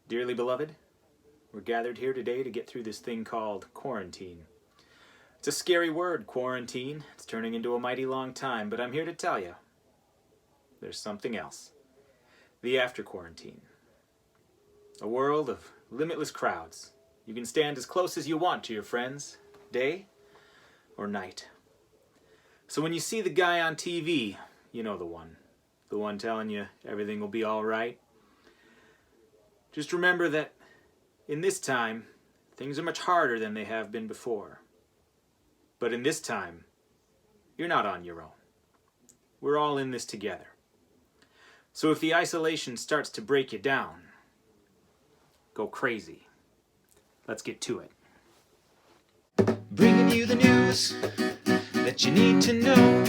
Dearly beloved, we're gathered here today to get through this thing called quarantine. It's a scary word, quarantine. It's turning into a mighty long time, but I'm here to tell you there's something else. The after quarantine. A world of limitless crowds. You can stand as close as you want to your friends, day or night. So when you see the guy on TV, you know the one telling you everything will be all right. Just remember that in this time, things are much harder than they have been before. But in this time, you're not on your own. We're all in this together. So if the isolation starts to break you down, go crazy. Let's get to it. Bringing you the news that you need to know.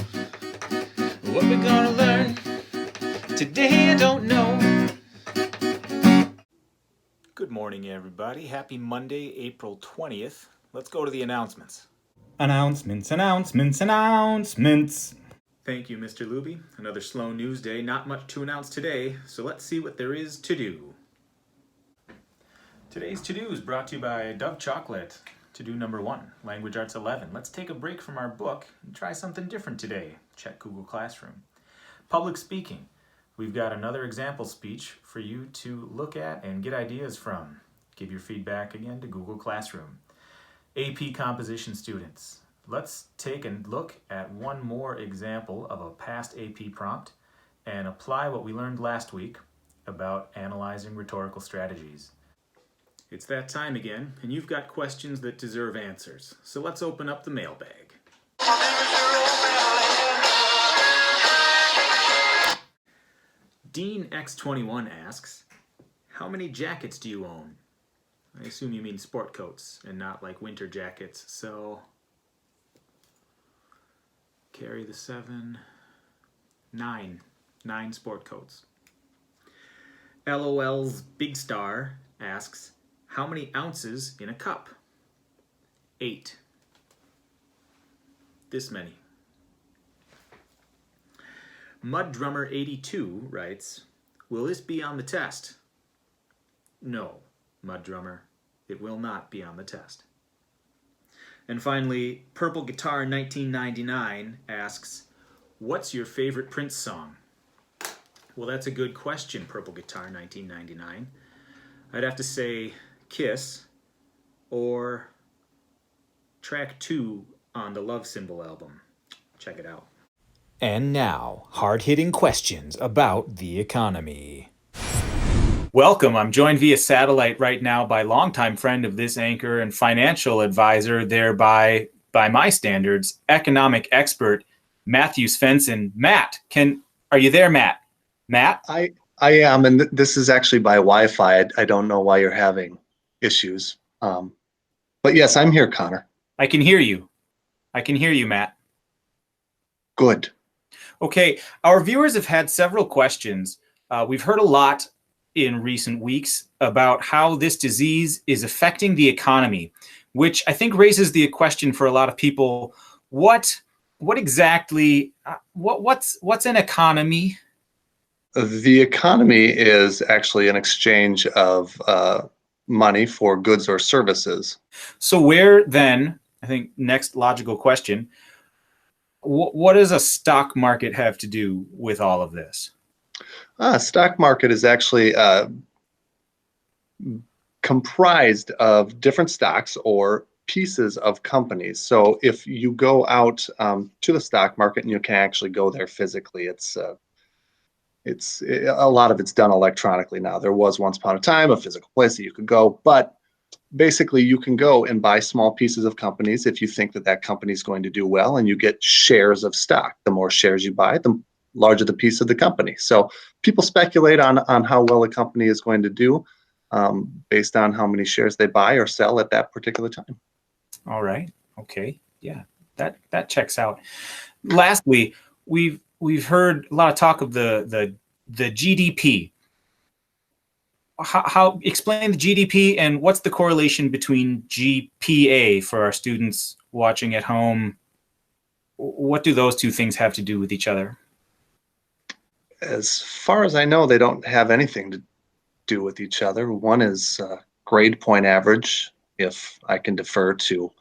What we're gonna learn today, I don't know. Good morning, everybody. Happy Monday, April 20th. Let's go to the announcements. Announcements. Thank you, Mr. Luby. Another slow news day. Not much to announce today, so let's see what there is to do. Today's to-do is brought to you by Dove Chocolate. To-do number 1, Language Arts 11. Let's take a break from our book and try something different today. Check Google Classroom. Public speaking. We've got another example speech for you to look at and get ideas from. Give your feedback again to Google Classroom. AP Composition students. Let's take a look at one more example of a past AP prompt and apply what we learned last week about analyzing rhetorical strategies. It's that time again, and you've got questions that deserve answers. So let's open up the mailbag. Dean X21 asks, how many jackets do you own? I assume you mean sport coats and not like winter jackets, so carry the 7, 9 sport coats. LOL's Big Star asks, how many ounces in a cup? 8. This many. Mud Drummer 82 writes, will this be on the test? No, Mud Drummer, it will not be on the test. And finally, Purple Guitar 1999 asks, what's your favorite Prince song? Well, that's a good question, Purple Guitar 1999. I'd have to say Kiss or track 2 on the Love Symbol album. Check it out. And now, hard-hitting questions about the economy. Welcome. I'm joined via satellite right now by longtime friend of this anchor and financial advisor, thereby, by my standards, economic expert, Matthew Svensson. Matt, are you there, Matt? Matt? I am, and this is actually by Wi-Fi. I don't know why you're having issues. But yes, I'm here, Connor. I can hear you. Matt. Good. Okay, our viewers have had several questions. We've heard a lot in recent weeks about how this disease is affecting the economy, which I think raises the question for a lot of people, what's an economy? The economy is actually an exchange of money for goods or services. So where then, I think next logical question, what does a stock market have to do with all of this? Stock market is actually comprised of different stocks or pieces of companies. So if you go out to the stock market, and you can actually go there physically, a lot of it's done electronically now. There was once upon a time a physical place that you could go, but basically you can go and buy small pieces of companies if you think that that company is going to do well, and you get shares of stock. The more shares you buy, the larger the piece of the company. So people speculate on how well a company is going to do based on how many shares they buy or sell at that particular time. All right. Okay. Yeah, that checks out. Lastly, we've heard a lot of talk of the GDP. How explain the GDP and what's the correlation between GPA for our students watching at home? What do those two things have to do with each other? As far as I know, they don't have anything do with each other. One is grade point average, if I can defer to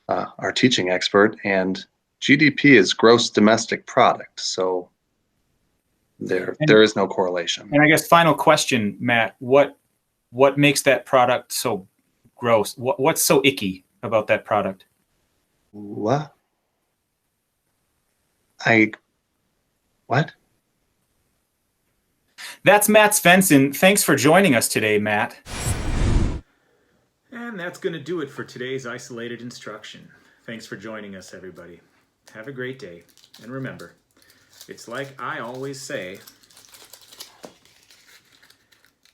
our teaching expert, and GDP is gross domestic product. So there is no correlation. And I guess final question, Matt, what makes that product so gross? What's so icky about that product? What? What? That's Matt Svensson. Thanks for joining us today, Matt. And that's going to do it for today's isolated instruction. Thanks for joining us, everybody. Have a great day. And remember, it's like I always say,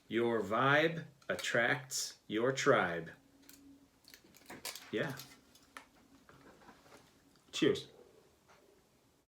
your vibe attracts your tribe. Yeah. Cheers.